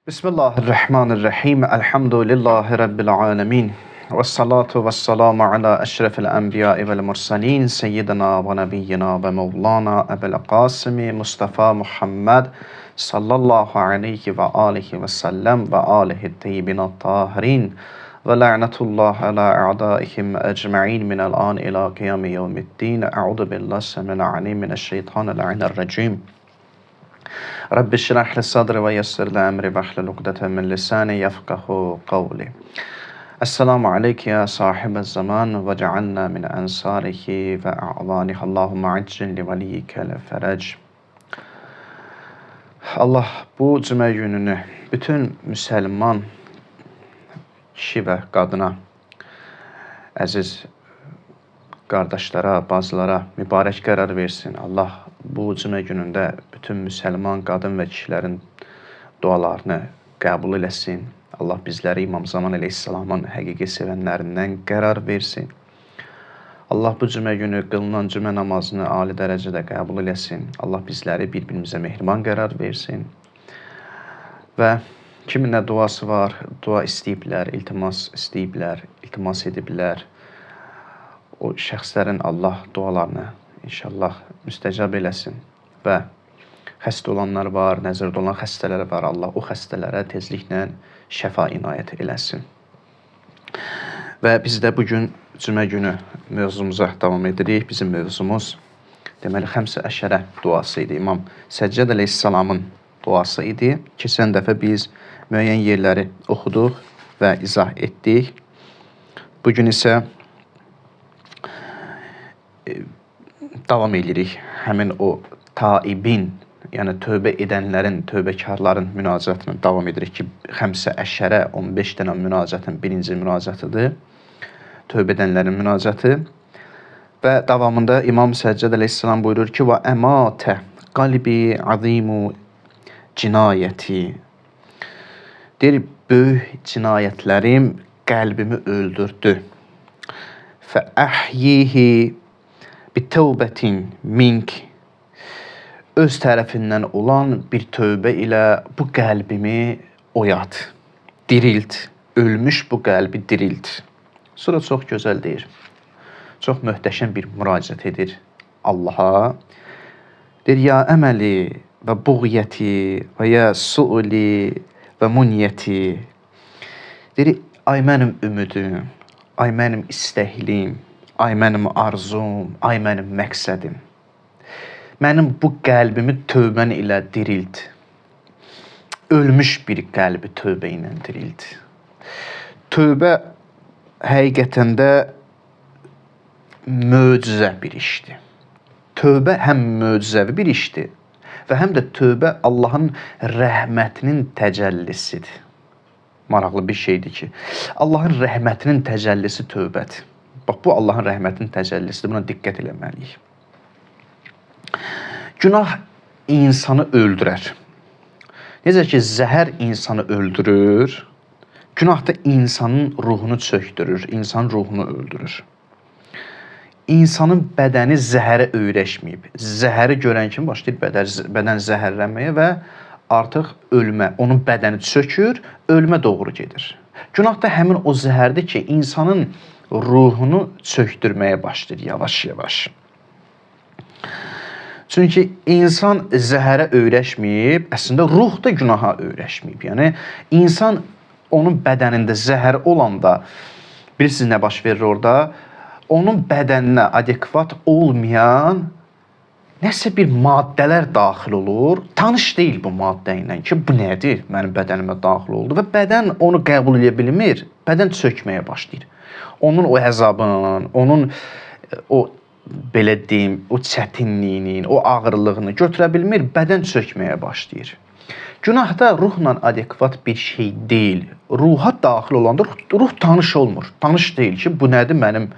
Bismillahirrahmanirrahim. Elhamdülillahi Rabbil alemin. Vessalatu vesselamu ala eşrefil enbiya'i vel mursalin. Seyyidina ve nebiyyina ve mevlana Ebel Kasimi Mustafa Muhammed sallallahu aleyhi ve alihi ve sellem ve alihi teyyibinat tahirin. Ve la'netullah ala a'daihim ecma'in minel an ila kıyami yevmiddin. Eûzu billahi semil alim mineşşeytanirracim. Rabbi şrah li sadri ve yessir li emri ve hlul ukdeten min lisani yefkahu kavli. Esselamu aleyke ya sahibez zaman ve cealna min ensarihi ve a'vanihi. Allahümme accil li veliyike le ferec. Allah bu cümə gününü bütün Müslüman kişi və qadına, əziz qardaşlara, bacılara mübarək qərar versin. Allah bu cümə günündə bütün müsəlman qadın və kişilərin dualarını qəbul eləsin. Allah bizləri İmam Zaman əleyhissalamın həqiqi sevənlərindən qərar versin. Allah bu cümə günü qılınan cümə namazını ali dərəcədə qəbul eləsin. Allah bizləri bir-birimizə mehriban qərar versin. Və kimin nə duası var, dua istəyiblər, iltimas istəyiblər, iltimas ediblər. O şəxslərin Allah dualarını inşallah müstəcab eləsin və xəstə olanlar var, nəzərdə olan xəstələr var. Allah o xəstələrə tezliklə şəfa inayət eləsin. Və biz də bugün cümə günü mövzumuza davam edirik. Bizim mövzumuz deməli xəmsə əşərə duası idi. İmam Səccad əleyhissalamın duası idi. Keçən dəfə biz müəyyən yerləri oxuduq və izah etdik. Bugün isə davam edirik. Həmin o taibin, yəni tövbə edənlərin, tövbəkarların münacatını davam edirik ki, xəmsə əşərə 15 dənə münacatın birinci münacatıdır. Tövbə edənlərin münacatı. Və davamında İmam Səccad əleyhissalam buyurur ki, və əmatə qalbi azimu cinayəti. Deyir, böyük cinayətlərim qəlbimi öldürdü. Fə əhyihi bitəvbətin mink. Öz tərəfindən olan bir tövbə ilə bu qəlbimi oyat, dirilt, ölmüş bu qəlbi dirilt. Sonra çox gözəl deyir, çox möhtəşəm bir müraciət edir Allaha. Deyir, ya əməli və buğyəti və ya suuli və munyəti. Deyir, ay mənim ümidüm, ay mənim istəklim, ay mənim arzum, ay mənim məqsədim. Mənim bu qəlbimi tövbən ilə dirilt. Ölmüş bir qəlbi tövbə ilə dirilt. Tövbə həqiqətən də möcüzə bir işdir. Tövbə həm möcüzəvi bir işdir və həm də tövbə Allahın rəhmətinin təcəllisidir. Maraqlı bir şeydir ki, Allahın rəhmətinin təcəllisi tövbədir. Bax, bu Allahın rəhmətinin təcəllisidir. Buna diqqət eləməliyik. Günah insanı öldürər. Necə ki, zəhər insanı öldürür, günah da insanın ruhunu çökdürür, insanın ruhunu öldürür. İnsanın bədəni zəhərə öyrəşməyib. Zəhəri görən kimi başlayır bədən zəhərlənməyə və artıq ölmə, onun bədəni çökür, ölmə doğru gedir. Günah da həmin o zəhərdir ki, insanın ruhunu çökdürməyə başlayır yavaş-yavaş. Çünki insan zəhərə öyrəşməyib, əslində ruh da günaha öyrəşməyib. Yəni, insan onun bədənində zəhər olanda, bilirsiniz nə baş verir orada? Onun bədəninə adekvat olmayan nəsə bir maddələr daxil olur. Tanış deyil bu maddə ilə ki, bu nədir? Mənim bədənimə daxil oldu və bədən onu qəbul edə bilmir, bədən çökməyə başlayır. Onun o əzabının, onun o belə deyim, o çətinliyinin, o ağırlığını götürə bilmir, bədən çökməyə başlayır. Günah da ruhla adekvat bir şey deyil. Ruha daxil olanda ruh tanış olmur. Tanış deyil ki, bu nədir mənim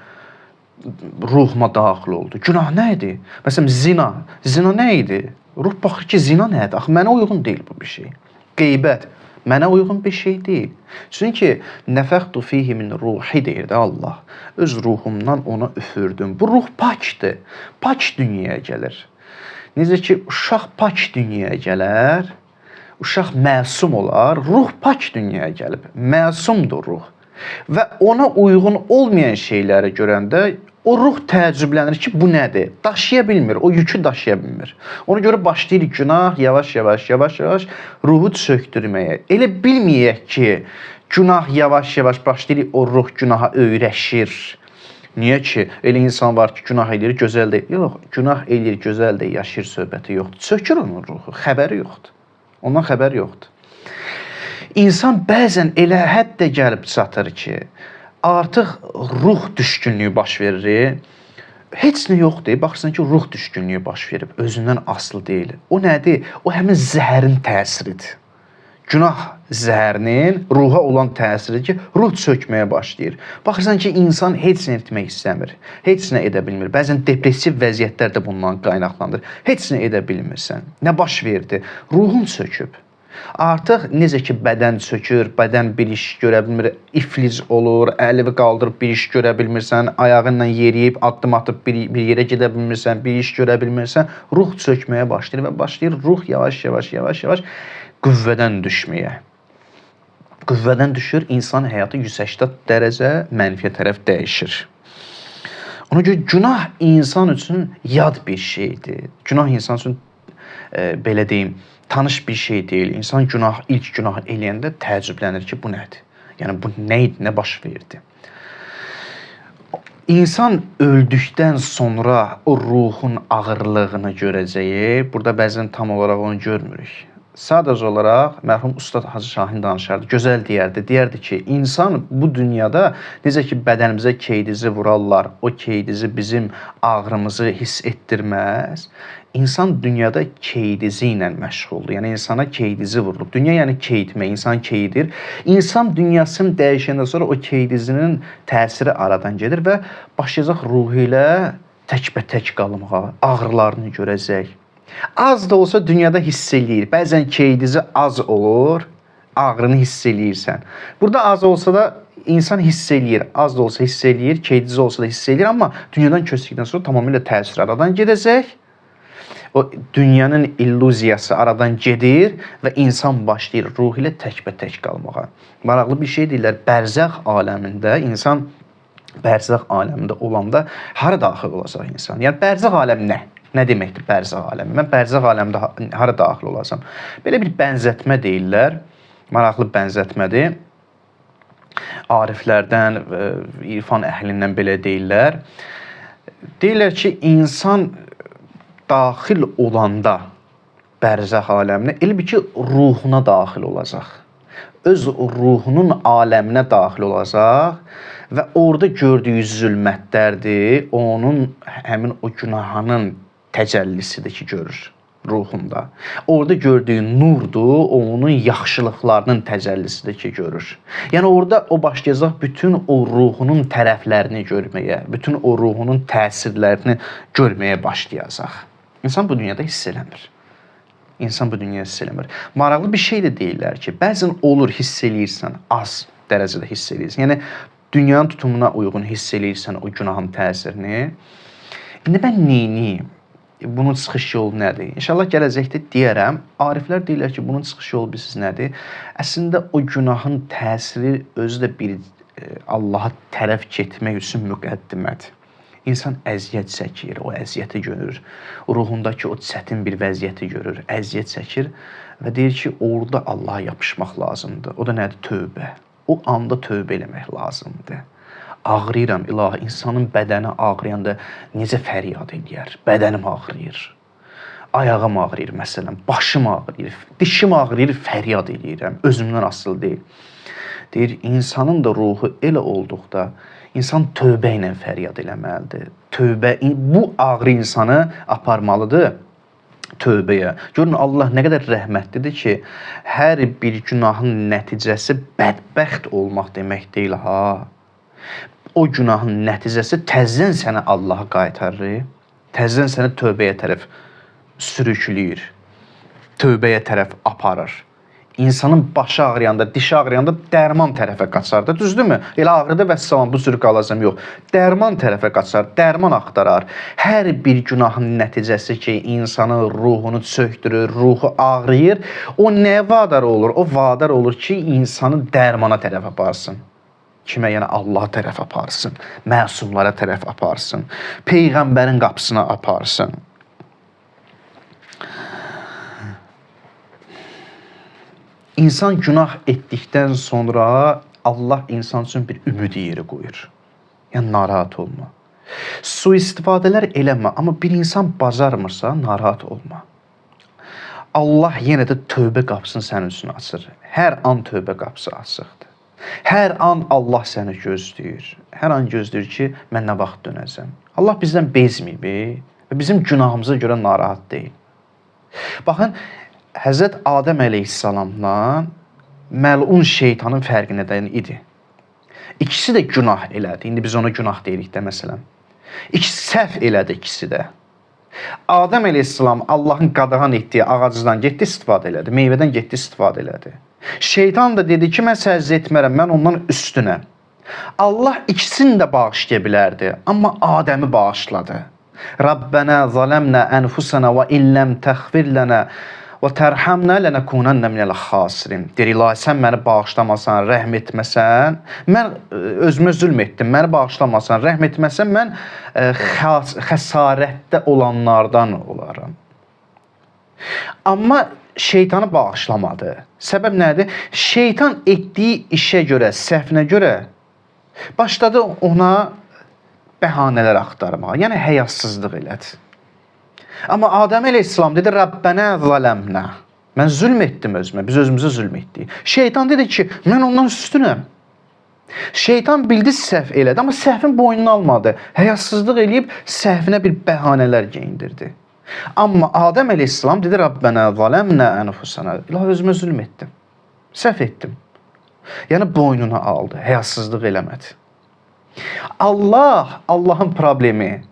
ruhuma daxil oldu. Günah nə idi? Məsələn, zina. Zina nə idi? Ruh baxır ki, zina nədir? Axı, mənə uyğun deyil bu bir şey. Qeybət. Mənə uyğun bir şey deyil. Çünki nəfəxtu fihi min ruhi deyir də Allah. Öz ruhumdan ona üfürdüm. Bu ruh pakdır. Pak dünyaya gəlir. Necə ki, uşaq pak dünyaya gələr, uşaq məsum olar, ruh pak dünyaya gəlib. Məsumdur ruh. Və ona uyğun olmayan şeyləri görəndə o ruh təəccüblənir ki, bu nədir? Daşıya bilmir, o yükü daşıya bilmir. Ona görə başlayır günah yavaş-yavaş ruhu çökdürməyə. Elə bilməyək ki, günah yavaş-yavaş başlayır, o ruh günaha öyrəşir. Niyə ki, elə insan var ki, günah edir, gözəl deyil. Yox, günah edir, gözəl deyil, yaşayır söhbəti yoxdur. Çökür onun ruhu, xəbəri yoxdur. Ondan xəbəri yoxdur. İnsan bəzən elə həddə gəlib çatır ki, artıq ruh düşkünlüyü baş verir. Heç nə yoxdur. Baxırsan ki, ruh düşkünlüyü baş verib. Özündən asılı deyil. O nədir? O həmin zəhərin təsiridir. Günah zəhərinin ruha olan təsiri ki, ruh çökməyə başlayır. Baxırsan ki, insan heç nə etmək istəmir. Heç nə edə bilmir. Bəzən depressiv vəziyyətlər də bundan qaynaqlanır. Heç nə edə bilmirsən. Nə baş verdi? Ruhun çöküb. Artıq necə ki, bədən çökür, bədən bir iş görə bilmir, iflic olur, əlini qaldırıb bir iş görə bilmirsən, ayağınla yeriyib, addım atıb bir yerə gedə bilmirsən, bir iş görə bilmirsən, ruh çökməyə başlayır və başlayır ruh yavaş-yavaş qüvvədən düşməyə. Qüvvədən düşür, insan həyatı 180 dərəcə mənfiyə tərəf dəyişir. Ona görə günah insan üçün yad bir şeydir. Günah insan üçün, belə deyim, tanış bir şey deyil. İnsan ilk günah eləyəndə təəccüblənir ki, bu nədir? Yəni, bu nə idi, nə baş verdi? İnsan öldükdən sonra o ruhun ağırlığını görəcəyi, burada bəzən tam olaraq onu görmürük. Sadəcə olaraq mərhum Ustad Hacı Şahin danışardı, gözəl deyərdi. Deyərdi ki, insan bu dünyada necə ki, bədənimizə keydizi vurarlar, o keydizi bizim ağrımızı hiss etdirməz. İnsan dünyada keydizi ilə məşğuldur. Yəni, insana keydizi vurulub. Dünya yəni keydmə, insan keydir. İnsan dünyasını dəyişəndən sonra o keydizinin təsiri aradan gedir və başlayacaq ruhu ilə təkbətək qalmağa, ağrılarını görəcək. Az da olsa dünyada hiss eləyir. Bəzən keydizi az olur, ağrını hiss eləyirsən. Burada az olsa da insan hiss eləyir. Az da olsa hiss eləyir, keydizi olsa da hiss eləyir. Amma dünyadan köçdükdən sonra tamamilə təsir aradan gedəcək. O dünyanın illüziyası aradan gedir və insan başlayır ruh ilə təkbətək qalmağa. Maraqlı bir şey deyirlər, bərzəx aləmində insan bərzəx aləmində olanda hara daxil olacaq insan? Yəni, bərzəx aləmi nə? Nə deməkdir bərzəx aləmi? Mən bərzəx aləmində hara daxil olacam? Belə bir bənzətmə deyirlər, maraqlı bənzətmədir. Ariflərdən, irfan əhlindən belə deyirlər. Deyirlər ki, insan daxil olanda bərzəx aləminə, elə bir ki, ruhuna daxil olacaq. Öz ruhunun aləminə daxil olacaq və orada gördüyü zülmətlərdir, onun həmin o günahının təcəllisidir ki, görür ruhunda. Orada gördüyü nurdur, onun yaxşılıqlarının təcəllisidir ki, görür. Yəni, orada o başlayacaq bütün o ruhunun tərəflərini görməyə, bütün o ruhunun təsirlərini görməyə başlayacaq. İnsan bu dünyada hiss eləmir. İnsan bu dünyada hiss eləmir. Maraqlı bir şey də deyirlər ki, bəzən olur, hiss eləyirsən, az dərəcədə hiss eləyirsən. Yəni, dünyanın tutumuna uyğun hiss eləyirsən o günahın təsirini. İndi mən neyniyim? Bunun çıxış yolu nədir? İnşallah gələcəkdə deyərəm. Ariflər deyirlər ki, bunun çıxış yolu bilirsiniz nədir? Əslində o günahın təsiri özü də bir Allaha tərəf getmək üçün müqəddimədir. İnsan əziyyət çəkir, o əziyyəti görür. Ruhundakı o çətin bir vəziyyəti görür, əziyyət çəkir və deyir ki, orada Allaha yapışmaq lazımdır. O da nədir? Tövbə. O anda tövbə eləmək lazımdır. Ağrıyıram, ilahi, insanın bədəni ağrıyanda necə fəryad eləyər? Bədənim ağrıyır, ayağım ağrıyır məsələn, başım ağrıyır, dişim ağrıyır, fəryad eləyirəm, özümdən asılı deyil. Deyir, insanın da ruhu elə olduqda, insan tövbə ilə fəryad eləməlidir. Tövbə, bu ağrı insanı aparmalıdır tövbəyə. Görün, Allah nə qədər rəhmətlidir ki, hər bir günahın nəticəsi bədbəxt olmaq demək deyil, ha. O günahın nəticəsi təzdən səni Allaha qaytarır, təzdən səni tövbəyə tərəf sürükləyir, tövbəyə tərəf aparır. İnsanın başı ağrıyanda, dişi ağrıyanda dərman tərəfə qaçar da, düzdürmü? Elə ağrıda vəssalam bu cür qalacam, yox. Dərman tərəfə qaçar, dərman axtarar. Hər bir günahın nəticəsi ki, insanın ruhunu çökdürür, ruhu ağrıyır, o nəyə vadar olur? O vadar olur ki, insanı dərmana tərəf aparsın. Kimə? Yəni Allah tərəf aparsın, məsumlara tərəf aparsın, Peyğəmbərin qapısına aparsın. İnsan günah etdikdən sonra Allah insan üçün bir ümid yeri qoyur. Yəni narahat olma. Sui-istifadələr eləmə, amma bir insan bacarmırsa narahat olma. Allah yenə də tövbə qapısını sənin üçün açır. Hər an tövbə qapısı açıqdır. Hər an Allah səni gözləyir. Hər an gözləyir ki, mən nə vaxt dönəcəm. Allah bizdən bezməyib və bizim günahımıza görə narahat deyil. Baxın, Həzrət Adəm əleyhissalamla məlun şeytanın fərqi nədən idi? İkisi də günah elədi. İndi biz ona günah deyirik də məsələn. İkisi səhv elədi ikisi də. Adəm əleyhissalam Allahın qadağan etdiyi ağacdan getdi istifadə elədi. Meyvədən getdi istifadə elədi. Şeytan da dedi ki, mən səzz etmərəm, mən ondan üstünəm. Allah ikisini də bağışlaya bilərdi, amma Adəmi bağışladı. Rabbənə zaləmnə ənfusənə və illəm təxfir lənə və tərhəmnə lənəkunənnə minəl xasirin. Deyir, ilahi, sən məni bağışlamasan, rəhm etməsən, mən özümə zülm etdim, məni bağışlamasan, rəhm etməsən, mən xəsarətdə olanlardan olaram. Amma şeytanı bağışlamadı. Səbəb nədir? Şeytan etdiyi işə görə, səhvinə görə başladı ona bəhanələr axtarmağa, yəni həyasızlıq elədi. Amma Adəm əleyhissalam dedi, Rabbənə zaləmnə. Mən zülm etdim özümə, biz özümüzə zülm etdik. Şeytan dedi ki, mən ondan üstünəm. Şeytan bildi səhv elədi, amma səhvin boynunu almadı. Həyasızlıq eləyib səhvinə bir bəhanələr geyindirdi. Amma Adəm əleyhissalam dedi, Rabbənə zaləmnə ənfusənə. İlahi, özümə zülm etdim, səhv etdim. Yəni boynunu aldı, həyasızlıq eləmədi. Allahın problemi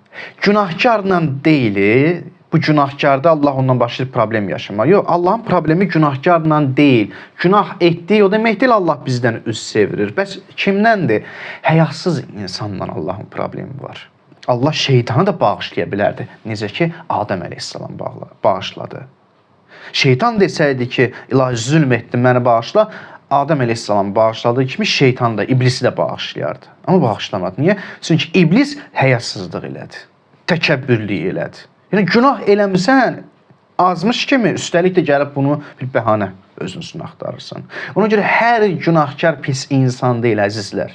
günahkarla deyil, bu günahkarda Allah ondan başlayır problem yaşamaq. Yox, Allahın problemi günahkarla deyil. Günah etdiyi o demək deyil, Allah bizdən üz çevirir. Bəs kimdəndir? Həyasız insanla Allahın problemi var. Allah şeytanı da bağışlaya bilərdi. Necə ki, Adəm əleyhissalam bağışladı. Şeytan desəydi ki, ilahi zülm etdim, məni bağışla, Adəm əleyhissalam bağışladığı kimi şeytan da, iblisi də bağışlayardı. Amma bağışlamadı. Niyə? Çünki iblis həyasızlıq elədi, təkəbbürlük elədi. Yəni, günah eləmirsən, azmış kimi, üstəlik də gəlib bunu bir bəhanə özün üçün axtarırsan. Ona görə hər günahkar pis insan deyil, əzizlər.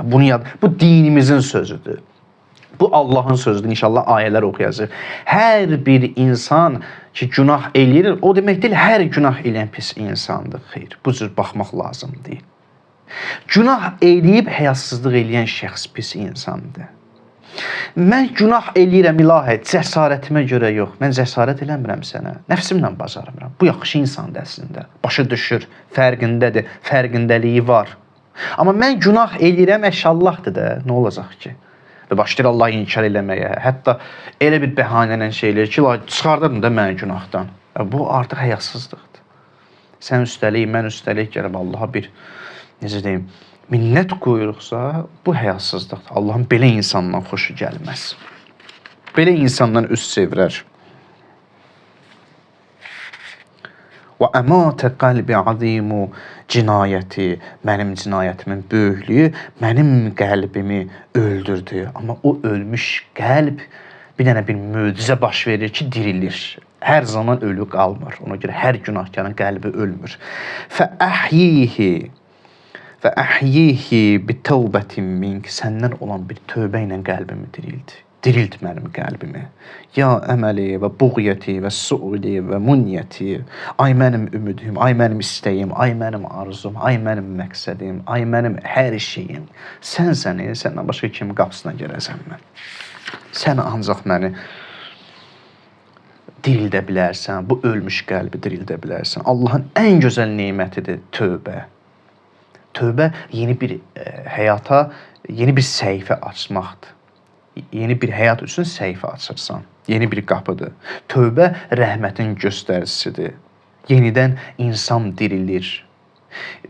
Bu dinimizin sözüdür. Bu Allahın sözüdür. İnşallah ayələr oxuyacaq. Hər bir insan ki, günah eləyir, o demək deyil, hər günah eləyən pis insandır. Xeyr, bu cür baxmaq lazım deyil. Günah eləyib həyasızlıq eləyən şəxs pis insandır. Mən günah eləyirəm, ilahi, cəsarətimə görə yox. Mən cəsarət eləmirəm sənə. Nəfsimlə bacarmıram. Bu yaxşı insandır əslində. Başı düşür, fərqindədir, fərqindəliyi var. Amma mən günah eləyirəm, əşallahdır da, nə olacaq ki? Və başlayır Allah'ı inkar eləməyə. Hətta elə bir bəhanə ilə şey eləyir ki, çıxardın da mənə günahdan. Bu artıq həyasızlıqdır. Sən üstəlik, mən üstəlik gəlib Allah'a bir, necə deyim, minnət qoyuruqsa, bu həyasızlıqdır. Allahın belə insandan xoşu gəlməz. Belə insandan üz çevirər. Və əmətə qəlbi azimu cinayəti, mənim cinayətimin böyüklüyü mənim qəlbimi öldürdü. Amma o ölmüş qəlb bir dənə bir möcüzə baş verir ki, dirilir. Hər zaman ölü qalmır. Ona görə hər günahkarın qəlbi ölmür. Və əhyihi bi tövbətin mink, səndən olan bir tövbə ilə qəlbimi dirildi. Dirilt mənim qəlbimi. Ya əməli və buğyəti və suudi və munyəti. Ay mənim ümidim, ay mənim istəyim, ay mənim arzum, ay mənim məqsədim, ay mənim hər şeyim. Səndən başqa kim qapısına gələcəm mən. Sən ancaq məni dirildə bilərsən, bu ölmüş qəlbi dirildə bilərsən. Allahın ən gözəl nemətidir tövbə. Tövbə yeni bir həyata, yeni bir səhifə açmaqdır. Yeni bir həyat üçün səhifə açırsan. Yeni bir qapıdır. Tövbə rəhmətin göstəricisidir. Yenidən insan dirilir.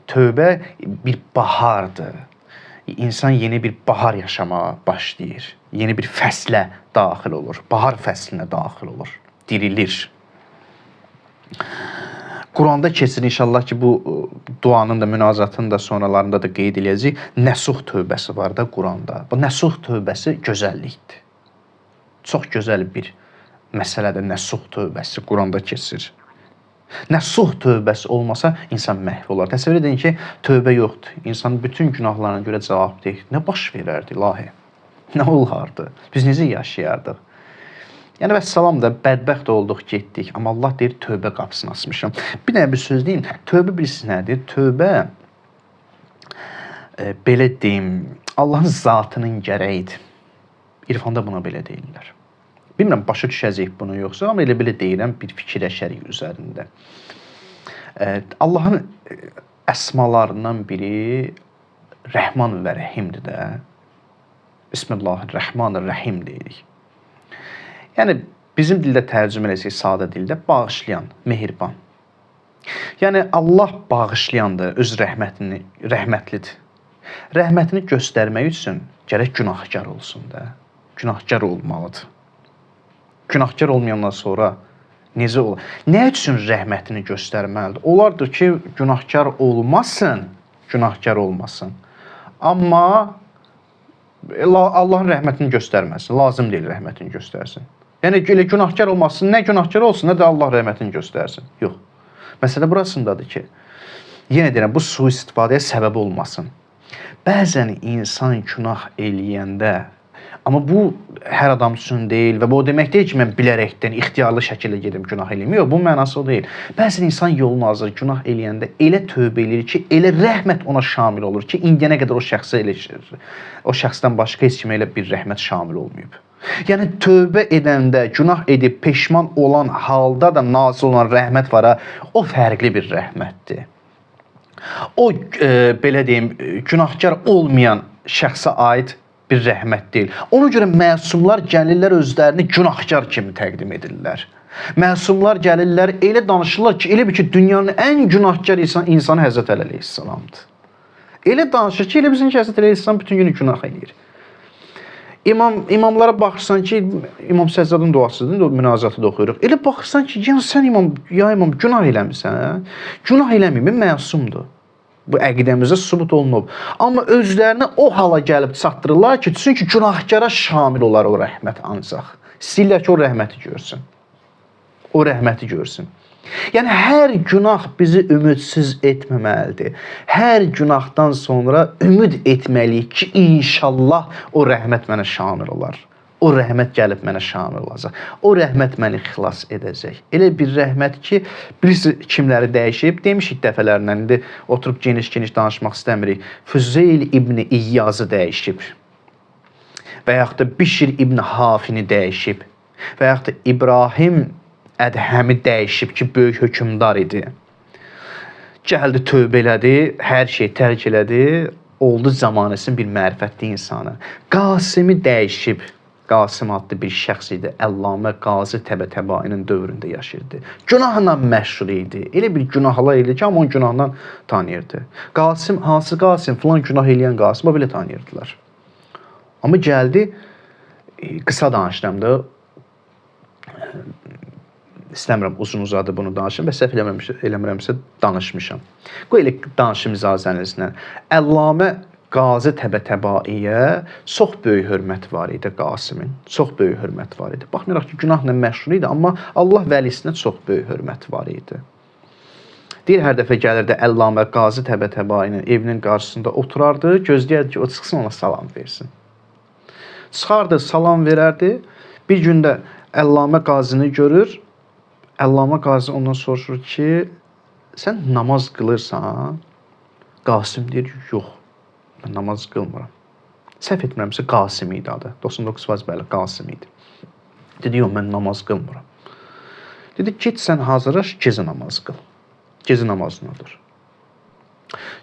Tövbə bir bahardır. İnsan yeni bir bahar yaşamağa başlayır. Yeni bir fəslə daxil olur. Bahar fəslinə daxil olur. Dirilir. Quranda keçir inşallah ki, bu duanın da, münacatın da sonralarında da qeyd edəcəyik. Nəsuh tövbəsi var da Quranda. Bu nəsuh tövbəsi gözəllikdir. Çox gözəl bir məsələdir nəsuh tövbəsi Quranda keçir. Nəsuh tövbəsi olmasa insan məhv olar. Təsəvvür edin ki, tövbə yoxdur. İnsan bütün günahlarına görə cavabdeh. Nə baş verərdi ilahi? Nə olardı? Biz necə yaşayardıq? Yəni vəssalam da bədbəxt olduq, getdik. Amma Allah deyir, tövbə qapısını açmışam. Bir dənə bir söz deyim. Tövbə bilirsiniz nədir? Tövbə, belə deyim, Allahın zatının gərəyidir. İrfanda buna belə deyirlər. Bilmirəm, başa düşəcək bunu yoxsa, amma elə-belə deyirəm, bir fikirləşərik üzərində. Allahın əsmalarından biri Rəhman və Rəhimdir də. Bismillahirrahmanirrahim deyirik. Yəni, bizim dildə tərcümə eləsək, sadə dildə bağışlayan, mehriban. Yəni, Allah bağışlayandır, öz rəhmətlidir. Rəhmətini göstərmək üçün gərək günahkar olsun da. Günahkar olmalıdır. Günahkar olmayandan sonra necə olur? Nə üçün rəhmətini göstərməlidir? Olardır ki, günahkar olmasın. Amma Allahın rəhmətini göstərməsin. Lazım deyil rəhmətini göstərsin. Yəni, elə günahkar olmasın, nə günahkar olsun, nə də Allah rəhmətini göstərsin. Yox. Məsələ burasındadır ki, yenə deyirəm, bu sui-istifadəyə səbəb olmasın. Bəzən insan günah eləyəndə, amma bu hər adam üçün deyil və bu o demək deyil ki, mən bilərəkdən, ixtiyarlı şəkildə gedim günah eləyim. Yox, bu mənası o deyil. Bəzən insan yolunu azır, günah eləyəndə elə tövbə eləyir ki, elə rəhmət ona şamil olur ki, indiyənə qədər o şəxsə eləyir. O şəxsdən başqa heç kimə elə bir rəhmət şamil olmayıb. Yəni, tövbə edəndə, günah edib, peşman olan halda da nazil olan rəhmət var, o fərqli bir rəhmətdir. O, belə deyim, günahkar olmayan şəxsə aid bir rəhmət deyil. Ona görə məsumlar gəlirlər özlərini günahkar kimi təqdim edirlər. Məsumlar gəlirlər, elə danışırlar ki, elə bir ki, dünyanın ən günahkar insanı Həzrət Əli əleyhissalamdır. Elə danışır ki, elə bizim ki, Həzrət Əli əleyhissalam bütün günü günah edir. İmamlara baxırsan ki, İmam Səccadın duasıdır, o münacatı da oxuyuruq. Elə baxırsan ki, yəni sən imam günah eləmirsən, günah eləməyib, məsumdur. Bu əqidəmizdə sübut olunub. Amma özlərinə o hala gəlib çatdırırlar ki, çünki günahkara şamil olar o rəhmət ancaq. İstəyirlər ki, o rəhməti görsün. O rəhməti görsün. Yəni, hər günah bizi ümidsiz etməməlidir. Hər günahdan sonra ümid etməliyik ki, inşallah o rəhmət mənə şamil olar. O rəhmət gəlib mənə şamil olacaq. O rəhmət məni xilas edəcək. Elə bir rəhmət ki, bilirsiniz kimləri dəyişib? Demişik dəfələrlə, indi oturub geniş-geniş danışmaq istəmirik. Füzeyl İbni İyyazı dəyişib. Və yaxud da Bişir İbni Hafini dəyişib. Və yaxud da İbrahim Ədhəmi dəyişib ki, böyük hökümdar idi. Gəldi, tövbə elədi, hər şey tərk elədi, oldu zamanəsinin bir mərifətli insanı. Qasimi dəyişib. Qasim adlı bir şəxs idi. Əllamə Qazi Təbətəbainin dövründə yaşayırdı. Günahla məşhur idi. Elə bir günahlar idi ki, amma onun günahından tanıyırdı. Qasim, hansı Qasim? Filan günah eləyən Qasim, o belə tanıyırdılar. Amma gəldi, qısa danışıram da, İstəmirəm uzun-uzadı bunu danışım və səhv eləmirəmsə danışmışam. Qoy elə danışım icazənizlə. Əllamə Qazi Təbətəbaiyə çox böyük hörməti var idi Qasimin. Çox böyük hörməti var idi. Baxmayaraq ki, günahla məşhur idi, amma Allah vəlisinə çox böyük hörməti var idi. Deyir, hər dəfə gəlirdi Əllamə Qazi Təbətəbainin evinin qarşısında oturardı, gözləyərdi ki, o çıxsın ona salam versin. Çıxardı, salam verərdi. Bir gündə Əllamə Qazini görür. Əllamə Qazi ondan soruşur ki, sən namaz qılırsan? Qasim deyir, yox, mən namaz qılmıram. Səhv etmirəmsə Qasim idi adı. 99% bəli, Qasim idi. Dedi, yox, mən namaz qılmıram. Dedi, get sən hazırlaş, gecə namaz qıl. Gecə namazını dur.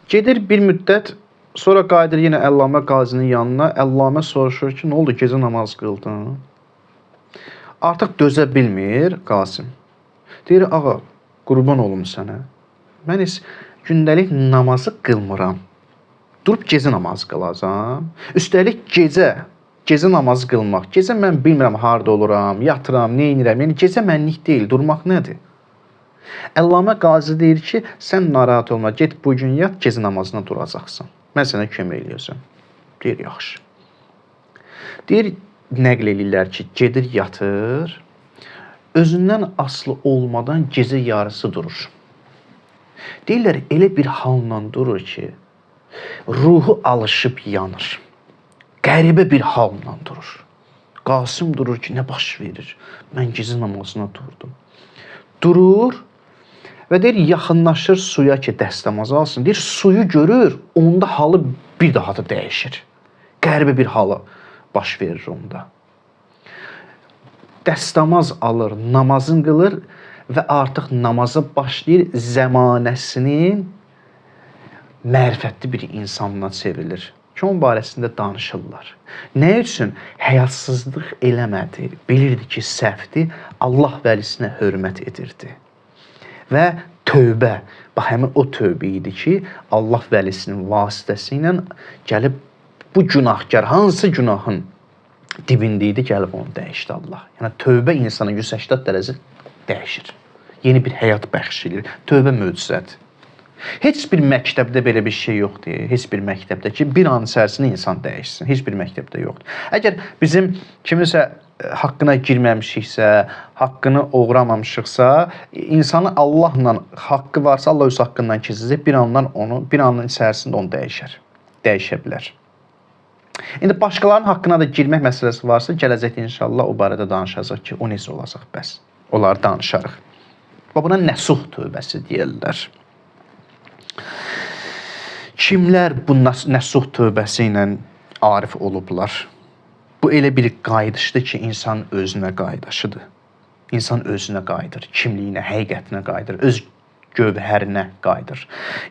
Gedir bir müddət, sonra qayıdır yenə Əllamə Qazinin yanına. Əllamə soruşur ki, nə oldu, gecə namaz qıldın? Artıq dözə bilmir Qasim. Deyir, ağa, Qurban olum sənə. Mən heç gündəlik namazı qılmıram. Durub gecə namazı qılacam. Üstəlik gecə namazı qılmaq. Gecə mən bilmirəm harda oluram, yatıram, nə edirəm. Yəni gecə mənlik deyil, durmaq nədir? Əllamə Qazi deyir ki, sən narahat olma, get bu gün yat, gecə namazına duracaqsan. Mən sənə kömək eləyəcəm. Deyir, yaxşı. Deyir, nəql eləyirlər ki, gedir yatır, özündən asılı olmadan gecə yarısı durur. Deyirlər, elə bir halla durur ki, ruhu alışıb yanır. Qəribə bir halla durur. Qasım durur ki, nə baş verir? Mən gecə namazına durdum. Durur və deyir, yaxınlaşır suya ki, dəstəmaz alsın. Deyir, suyu görür, onda halı bir daha da dəyişir. Qəribə bir halı baş verir onda. Dəstəmaz alır, namazını qılır və artıq namaza başlayır, zəmanəsinin mərifətli bir insanına çevrilir. Ki, onun barəsində danışırlar. Nə üçün? Həyatsızlıq eləmədi, bilirdi ki, səhvdir, Allah vəlisinə hörmət edirdi. Və tövbə, bax, həmin o tövbə idi ki, Allah vəlisinin vasitəsi ilə gəlib bu günahkar, hansı günahın dibində idi, gəlib onu dəyişdi Allah. Yəni, tövbə insana 180 dərəcə dəyişir. Yeni bir həyat bəxş edir. Tövbə möcüzədir. Heç bir məktəbdə belə bir şey yoxdur. Heç bir məktəbdə ki, bir an içərisində insan dəyişsin. Heç bir məktəbdə yoxdur. Əgər bizim kimisə haqqına girməmişiksə, haqqını uğramamışıqsa, insanın Allahla haqqı varsa, Allah öz haqqından keçəcək, bir anın içərisində onu dəyişər. Dəyişə bilər. İndi başqalarının haqqına da girmək məsələsi varsa, gələcəkdə inşallah o barədə danışacaq ki, o necə olacaq bəs. Onları danışarıq. Və buna nəsuh tövbəsi deyirlər. Kimlər bu nəsuh tövbəsi ilə arif olublar? Bu elə bir qayıdışdır ki, insan özünə qayıdaşıdır. İnsan özünə qayıdır, kimliyinə, həqiqətinə qayıdır, öz gövhərinə qayıdır.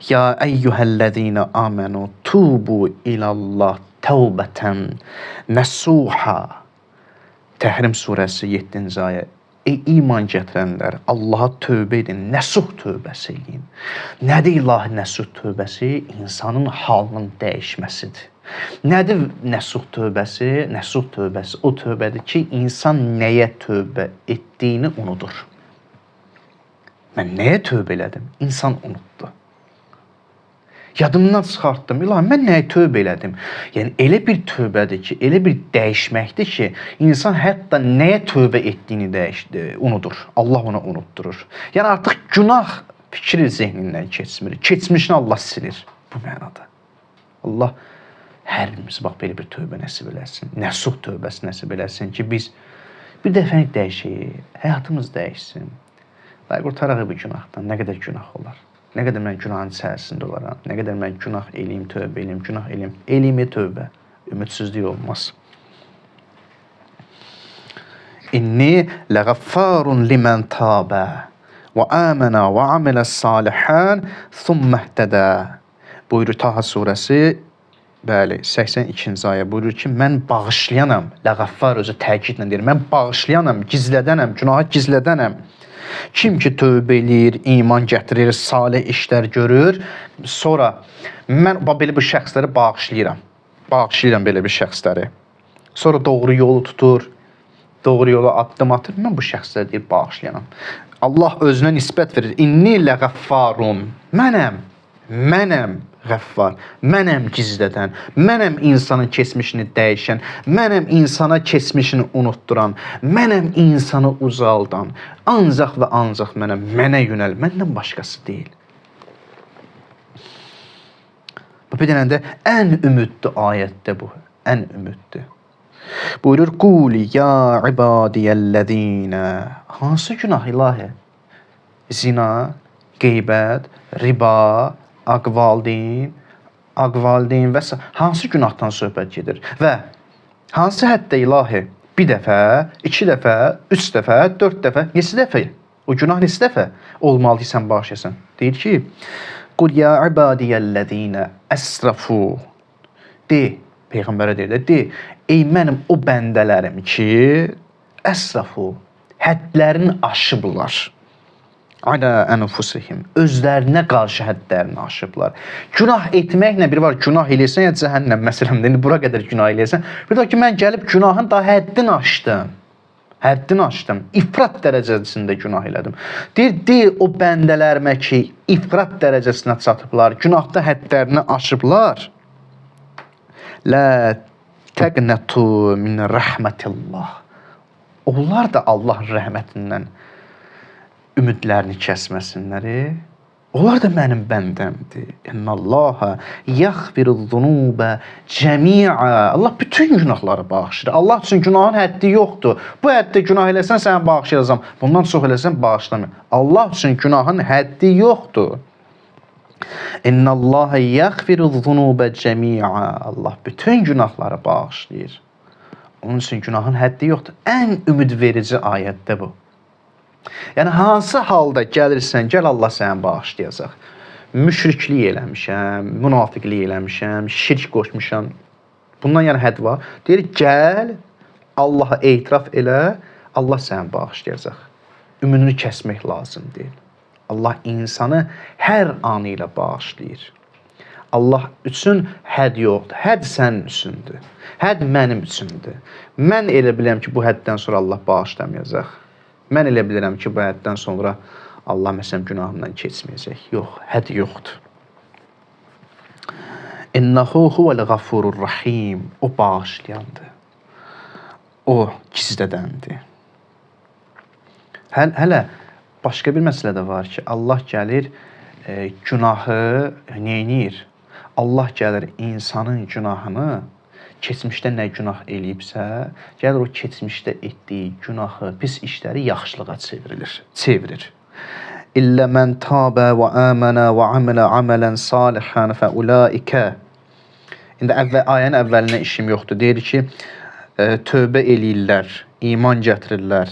Ya əyyuhəl-ləzīnə amenu tubu ilallah təvbətən nəsuha. Təhrim surəsi 7-ci ayə. Ey iman gətirənlər, Allaha tövbə edin, nəsuh tövbəsi edin. Nədir ilahi nəsuh tövbəsi? İnsanın halının dəyişməsidir. Nədir nəsuh tövbəsi? Nəsuh tövbəsi o tövbədir ki, insan nəyə tövbə etdiyini unudur. Mən nəyə tövbə elədim? İnsan unutdu. Yadımdan çıxartdım. İlahi, mən nəyə tövbə elədim? Yəni, elə bir tövbədir ki, elə bir dəyişməkdir ki, insan hətta nəyə tövbə etdiyini unudur. Allah onu unutturur. Yəni, artıq günah fikri zehnindən keçmir. Keçmişini Allah silir bu mənada. Allah hər birimiz bax, belə bir tövbə nəsib eləsin. Nəsuh tövbəsi nəsib eləsin ki, biz bir dəfəlik dəyişəyik, həyatımız dəyişsin. Və qurtaraq bu günahdan, nə qədər günah olar. Nə qədər mən günahın içərisində olaram, nə qədər mən günah eləyim, tövbə eləyim, günah eləyim. Eləyim tövbə, ümidsizlik olmaz. İnni ləğəffārun limən tābə və əmənə və amilə salihan thumməhdə. Buyurur Taha surəsi, bəli, 82-ci ayə buyurur ki, mən bağışlayanam. Ləğəffar özü təkidlə deyir, mən bağışlayanam, gizlədənəm, günahı gizlədənəm. Kim ki tövbə eləyir, iman gətirir, salih işlər görür, sonra mən belə bir şəxsləri bağışlayıram. Bağışlayıram belə bir şəxsləri. Sonra doğru yolu tutur, doğru yola addım atır, mən bu şəxsləri deyir, bağışlayanam. Allah özünə nisbət verir. İnni ləğəffarun. Mənəm Qəffar, mənəm gizlədən, mənəm insanın keçmişini dəyişən, mənəm insana keçmişini unutduran, mənəm insanı uzaldan, ancaq və ancaq mənə yönəl, məndən başqası deyil. Bu bir dənəndə ən ümidli ayətdə bu, ən ümidli. Buyurur, quli ya ibadiyəl-ləzīnə. Hansı günah ilahi? Zina, qeybət, riba, aqvaldin və hansı günahdan söhbət gedir? Və hansı həddə ilahi? Bir dəfə, 2 dəfə, 3 dəfə, 4 dəfə, neçə dəfə? O günah neçə dəfə olmalı sən bağışlayasan? Deyir ki, qul ya ibadiyəl-ləzīnə əsrafu. De, Peyğəmbərə deyir, de, ey mənim o bəndələrim ki, əsrafu, hədlərini aşıblar. Alə ənfusihim. Özlərinə qarşı həddlərini aşıblar. Günah etməklə bir var, günah eləyirsən ya cəhənnəm məsələmdə. İndi bura qədər günah eləyirsən. Bir də ki, mən gəlib günahın daha həddini aşdım. Həddini aşdım. İfrat dərəcəsində günah elədim. Deyir o bəndələrimə ki, ifrat dərəcəsinə çatıblar, günahda həddlərini aşıblar. Lə təqnətu min rəhmətillah. Onlar da Allahın rəhmətindən ümidlərini kəsməsinlər. Onlar da mənim bəndəmdir. İnnallaha yəğfiruzzunubə cəmi'a. Allah bütün günahları bağışlayır. Allah üçün günahın həddi yoxdur. Bu həddə günah eləsən sənə bağışlayacağam. Bundan çox eləsən bağışlamıyor. Allah üçün günahın həddi yoxdur. İnnallaha yəğfiruzzunubə cəmi'a. Allah bütün günahları bağışlayır. Onun üçün günahın həddi yoxdur. Ən ümidverici ayətdə bu. Yəni hansı halda gəlirsən, gəl Allah səni bağışlayacaq. Müşriklik eləmişəm, münafiqlik eləmişəm, şirk qoşmuşam. Bundan yəni hədd var. Deyir, gəl, Allaha etiraf elə, Allah səni bağışlayacaq. Ümidini kəsmək lazım deyil. Allah insanı hər anı ilə bağışlayır. Allah üçün hədd yoxdur. Hədd sənin üçündür. Hədd mənim üçündür. Mən elə biləm ki, bu həddən sonra Allah bağışlamayacaq. Mən elə bilirəm ki, bu həddən sonra Allah məsələn günahımdan keçməyəcək. Yox, hədd yoxdur. İnnehu huvel-gafurur rahim. O bağışlayandır. O gizlədəndir. Hələ başqa bir məsələ də var ki, Allah gəlir günahı neynir? Allah gəlir insanın günahını keçmişdə nə günah eləyibsə, gəlir o keçmişdə etdiyi günahı, pis işləri yaxşılığa çevirir. İllə mən tabə və əmənə və amilə amələn salihən fə ulaikə. İndi ayənin əvvəlinə işim yoxdur. Deyir ki, tövbə eləyirlər, iman gətirirlər,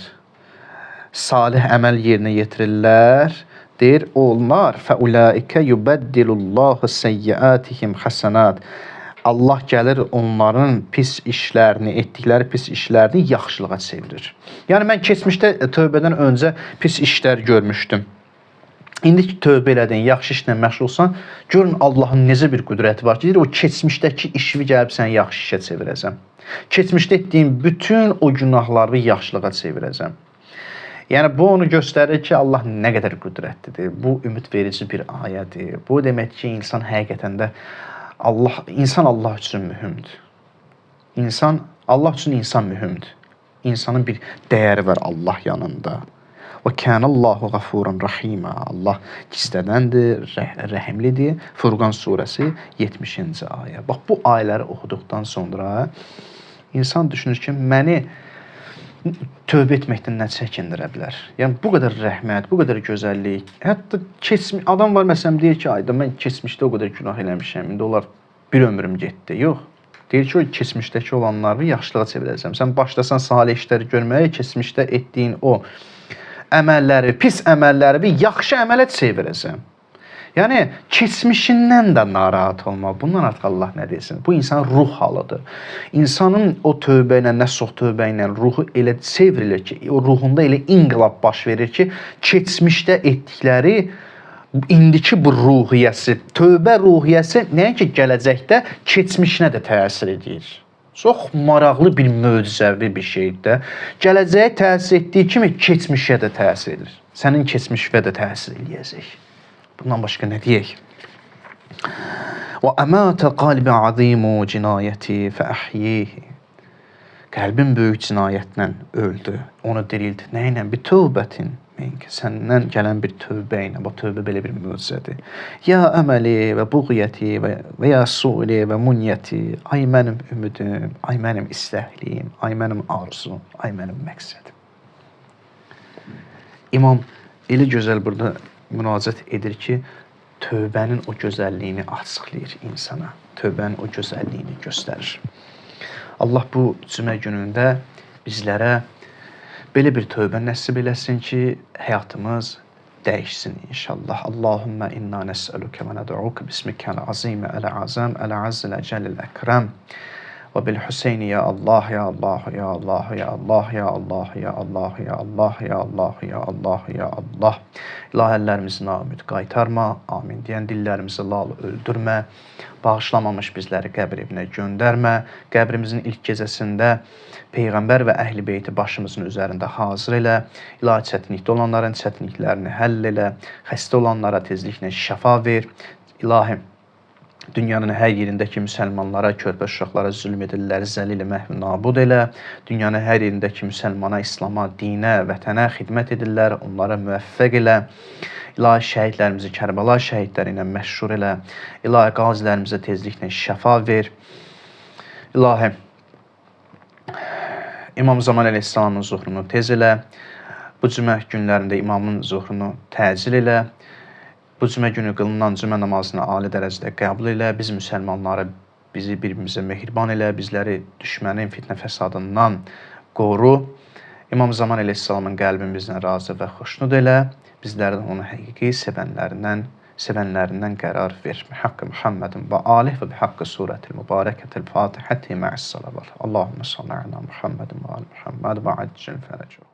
salih əməl yerinə yetirirlər. Deyir, onlar fə ulaikə yubəddilullahu seyyiatihim həsənat. Allah gəlir onların pis işlərini, etdikləri pis işlərini yaxşılığa çevirir. Yəni mən keçmişdə tövbədən öncə pis işlər görmüşdüm. İndi ki tövbə elədin, yaxşı işlə məşğulsan, görün Allahın necə bir qüdrəti var ki, deyir, o keçmişdəki işimi gəlib sən yaxşı işə çevirəcəm. Keçmişdə etdiyim bütün o günahları yaxşılığa çevirəcəm. Yəni bu onu göstərir ki, Allah nə qədər qüdrətlidir. Bu ümidverici bir ayədir. Bu demək ki, insan həqiqətən də İnsan Allah üçün mühümdür. Allah üçün insan mühümdür. İnsanın bir dəyəri var Allah yanında. Və kənəllahu qafurun rahimə. Allah gizlədəndir, rəhimlidir. Furqan surəsi 70-ci ayə. Bax, bu ayələri oxuduqdan sonra insan düşünür ki, məni tövbə etməkdən nə çəkindirə bilər? Yəni, bu qədər rəhmət, bu qədər gözəllik. Hətta adam var, məsələn, deyir ki, ayda mən keçmişdə o qədər günah eləmişəm, indi onlar bir ömrüm getdi. Yox. Deyir ki, o keçmişdəki olanları yaxşılığa çevirəcəm. Sən başlasan salih işləri görməyə, keçmişdə etdiyin o əməlləri, pis əməlləri bir yaxşı əmələ çevirəcəm. Yəni, keçmişindən də narahat olma. Bundan artıq Allah nə desin? Bu insanın ruh halıdır. İnsanın o tövbə ilə, nəsuh tövbə ilə ruhu elə çevrilir ki, o ruhunda elə inqilab baş verir ki, keçmişdə etdikləri, indiki bu ruhiyyəsi, tövbə ruhiyyəsi nəinki gələcəkdə keçmişinə də təsir edir. Çox maraqlı bir möcüzəvi bir şeydir. Gələcəyə təsir etdiyi kimi keçmişə də təsir edir. Sənin keçmişə də təsir eləyəcək. Bundan başqa nə deyək? Və əmətə qalbi azimu cinayəti fə əhyihi. Qəlbin böyük cinayətlə öldü. Onu dirildi. Nə ilə? Bir tövbətin. Səndən gələn bir tövbə ilə. Bu tövbə belə bir möcüzədir. Ya əməli və buğyəti və ya suili və munyəti. Ay mənim ümidim, ay mənim istəkliyim, ay mənim arzum, ay mənim məqsədim. İmam elə gözəl burada müraciət edir ki, tövbənin o gözəlliyini açıqlayır insana. Tövbənin o gözəlliyini göstərir. Allah bu cümə günündə bizlərə belə bir tövbə nəsib eləsin ki, həyatımız dəyişsin inşallah. Allahümmə inna nəsəlükə və nəd'uka bismikəl azimə əl-azəm əl-azzəl əcəlil əkrəm ve bil Hüseyni ya Allah ya Allah ya Allah ya Allah ya Allah ya Allah ya Allah ya Allah ya Allah ya Allah. İlahi əllərimizi naümid qaytarma, amin deyən dillərimizi lal öldürmə, bağışlamamış bizləri qəbr evinə göndərmə, qəbrimizin ilk gecəsində Peyğəmbər və Əhl-i Beyti başımızın üzərində hazır elə, ilahi çətinlikdə olanların çətinliklərini həll elə, xəstə olanlara tezliklə şəfa ver, ilahi dünyanın hər yerindəki müsəlmanlara, körpə uşaqlara zülm edirlər, zəlil məhv nabud elə. Dünyanın hər yerindəki müsəlmana, İslama, dinə, vətənə xidmət edirlər, onlara müvəffəq elə. İlahi şəhidlərimizi Kərbəla şəhidləri ilə məşhur elə. İlahi qazilərimizə tezliklə şəfa ver. İlahi İmam Zaman əleyhissalamın zuhrunu tez elə. Bu cümə günlərində imamın zuhrunu təcil elə. Bu cümə günü qılınan cümə namazını ali dərəcədə qəbul elə, biz müsəlmanları, bizi bir-birimizə mehriban elə, bizləri düşmənin fitnə fəsadından qoru. İmam Zaman əleyhissalamın qəlbimizdən razı və xoşnud elə, bizlərdən onu həqiqi sevənlərindən qərar ver. Bihaqqı Muhammedin və alih və bihaqqı surətil mübarəkətil fatihəti mə'əs salavat. Allahümme salli ala Muhammedin və ali Muhammed və accil fərəcuhu.